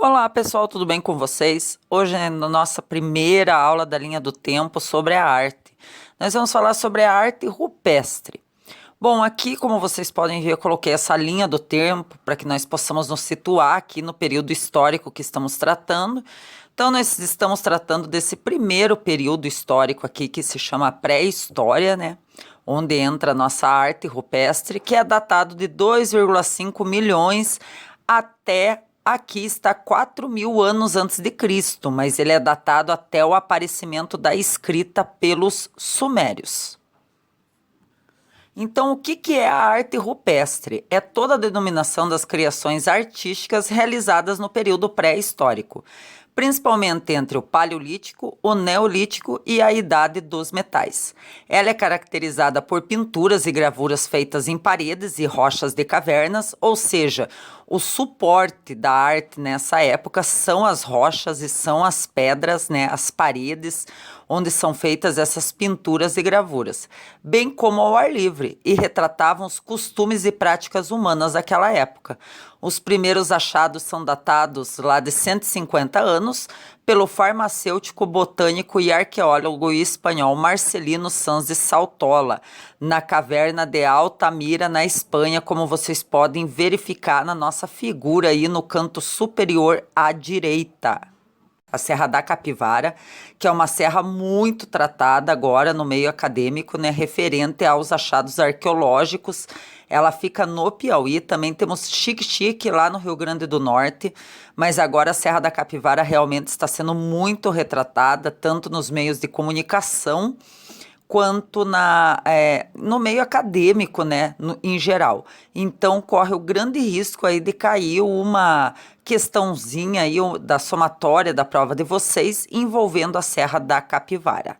Olá pessoal, tudo bem com vocês? Hoje é na nossa primeira aula da linha do tempo sobre a arte. Nós vamos falar sobre a arte rupestre. Bom, aqui como vocês podem ver, eu coloquei essa linha do tempo para que nós possamos nos situar aqui no período histórico que estamos tratando. Então nós estamos tratando desse primeiro período histórico aqui que se chama pré-história, né? Onde entra a nossa arte rupestre, que é datado de 2,5 milhões até aqui está 4.000 anos antes de Cristo, mas ele é datado até o aparecimento da escrita pelos sumérios. Então, o que é a arte rupestre? É toda a denominação das criações artísticas realizadas no período pré-histórico, principalmente entre o Paleolítico, o Neolítico e a Idade dos Metais. Ela é caracterizada por pinturas e gravuras feitas em paredes e rochas de cavernas, ou seja, o suporte da arte nessa época são as rochas e são as pedras, né, as paredes, onde são feitas essas pinturas e gravuras, bem como ao ar livre, e retratavam os costumes e práticas humanas daquela época. Os primeiros achados são datados lá de 150 anos pelo farmacêutico, botânico e arqueólogo espanhol Marcelino Sanz de Saltola, na caverna de Altamira, na Espanha, como vocês podem verificar na nossa figura aí no canto superior à direita. A Serra da Capivara, que é uma serra muito tratada agora no meio acadêmico, né, referente aos achados arqueológicos. Ela fica no Piauí, também temos Xique-Xique lá no Rio Grande do Norte, mas agora a Serra da Capivara realmente está sendo muito retratada, tanto nos meios de comunicação, quanto no meio acadêmico, né, em geral. Então, corre o grande risco aí de cair uma questãozinha aí da somatória da prova de vocês envolvendo a Serra da Capivara.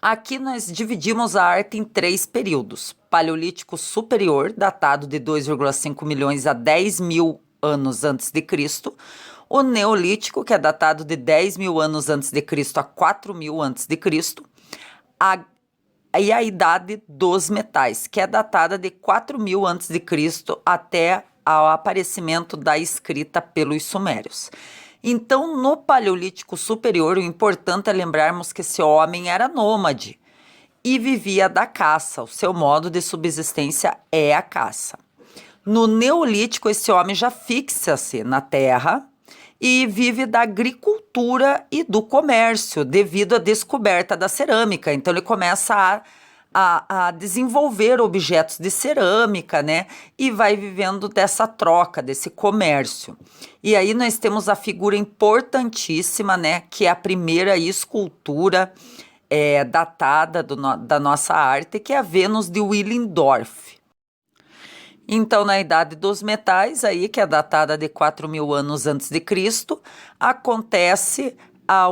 Aqui nós dividimos a arte em 3 períodos. Paleolítico Superior, datado de 2,5 milhões a 10.000 anos antes de Cristo. O Neolítico, que é datado de 10.000 anos antes de Cristo a 4.000 antes de Cristo. E a Idade dos Metais, que é datada de 4.000 a.C. até o aparecimento da escrita pelos sumérios. Então, no Paleolítico Superior, o importante é lembrarmos que esse homem era nômade e vivia da caça. O seu modo de subsistência é a caça. No Neolítico, esse homem já fixa-se na terra e vive da agricultura e do comércio, devido à descoberta da cerâmica. Então, ele começa a desenvolver objetos de cerâmica, né? E vai vivendo dessa troca, desse comércio. E aí nós temos a figura importantíssima, né? Que é a primeira escultura datada da nossa arte, que é a Vênus de Willendorf. Então, na Idade dos Metais, aí, que é datada de 4.000 anos antes de Cristo, acontece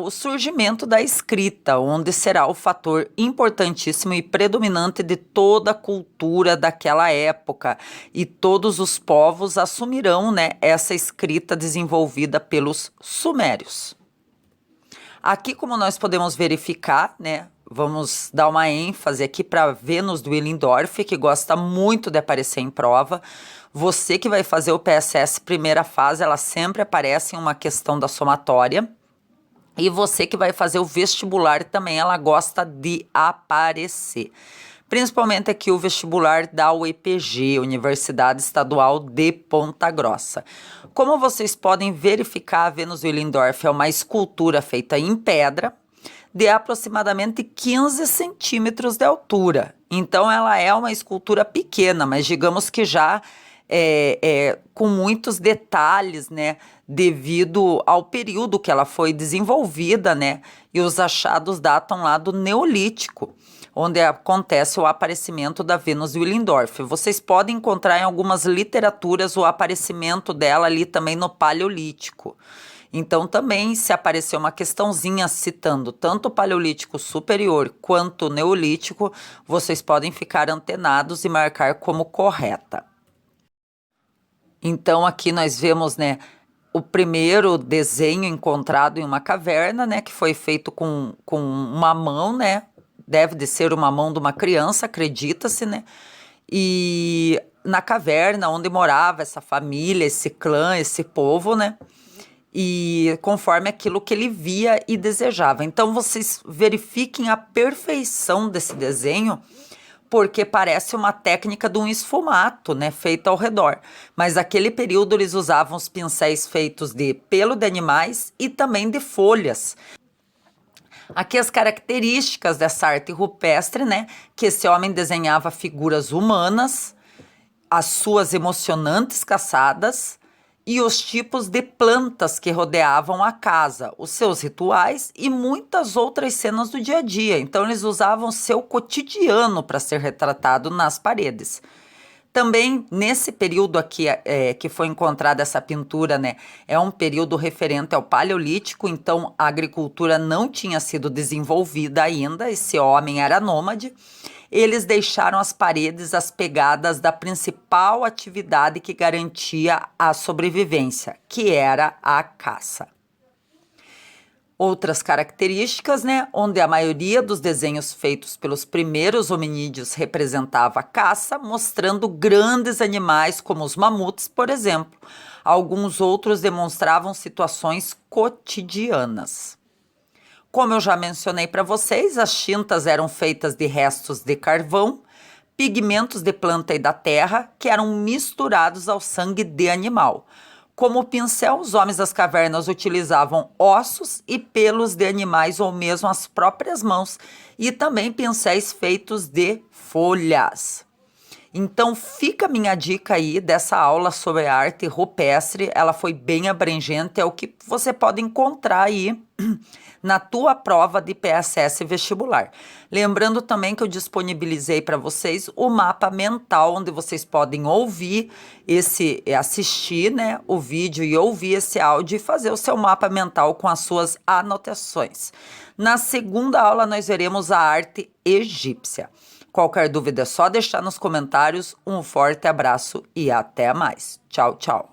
o surgimento da escrita, onde será o fator importantíssimo e predominante de toda a cultura daquela época, e todos os povos assumirão, né, essa escrita desenvolvida pelos sumérios. Aqui, como nós podemos verificar, né, vamos dar uma ênfase aqui para Vênus do Willendorf, que gosta muito de aparecer em prova. Você que vai fazer o PSS primeira fase, ela sempre aparece em uma questão da somatória. E você que vai fazer o vestibular também, ela gosta de aparecer. Principalmente aqui o vestibular da UEPG, Universidade Estadual de Ponta Grossa. Como vocês podem verificar, a Vênus Willendorf é uma escultura feita em pedra, de aproximadamente 15 centímetros de altura. Então, ela é uma escultura pequena, mas digamos que já com muitos detalhes, né, devido ao período que ela foi desenvolvida, né, e os achados datam lá do Neolítico, onde acontece o aparecimento da Vênus Willendorf. Vocês podem encontrar em algumas literaturas o aparecimento dela ali também no Paleolítico. Então, também, se aparecer uma questãozinha citando tanto o Paleolítico Superior quanto o Neolítico, vocês podem ficar antenados e marcar como correta. Então, aqui nós vemos, né, o primeiro desenho encontrado em uma caverna, né, que foi feito com uma mão, né, deve de ser uma mão de uma criança, acredita-se, né, e na caverna onde morava essa família, esse clã, esse povo, né? E conforme aquilo que ele via e desejava. Então vocês verifiquem a perfeição desse desenho, porque parece uma técnica de um esfumato, né, feito ao redor. Mas naquele período eles usavam os pincéis feitos de pelo de animais e também de folhas. Aqui as características dessa arte rupestre, né, que esse homem desenhava figuras humanas, as suas emocionantes caçadas e os tipos de plantas que rodeavam a casa, os seus rituais e muitas outras cenas do dia a dia. Então eles usavam seu cotidiano para ser retratado nas paredes. Também nesse período aqui que foi encontrada essa pintura, né, é um período referente ao Paleolítico, então a agricultura não tinha sido desenvolvida ainda, esse homem era nômade. Eles deixaram as paredes as pegadas da principal atividade que garantia a sobrevivência, que era a caça. Outras características, né, onde a maioria dos desenhos feitos pelos primeiros hominídeos representava a caça, mostrando grandes animais como os mamutes, por exemplo. Alguns outros demonstravam situações cotidianas. Como eu já mencionei para vocês, as tintas eram feitas de restos de carvão, pigmentos de planta e da terra, que eram misturados ao sangue de animal. Como pincel, os homens das cavernas utilizavam ossos e pelos de animais ou mesmo as próprias mãos, e também pincéis feitos de folhas. Então fica a minha dica aí dessa aula sobre arte rupestre, ela foi bem abrangente, é o que você pode encontrar aí na tua prova de PSS vestibular. Lembrando também que eu disponibilizei para vocês o mapa mental, onde vocês podem assistir, né, o vídeo e ouvir esse áudio e fazer o seu mapa mental com as suas anotações. Na segunda aula nós veremos a arte egípcia. Qualquer dúvida é só deixar nos comentários. Um forte abraço e até mais. Tchau, tchau.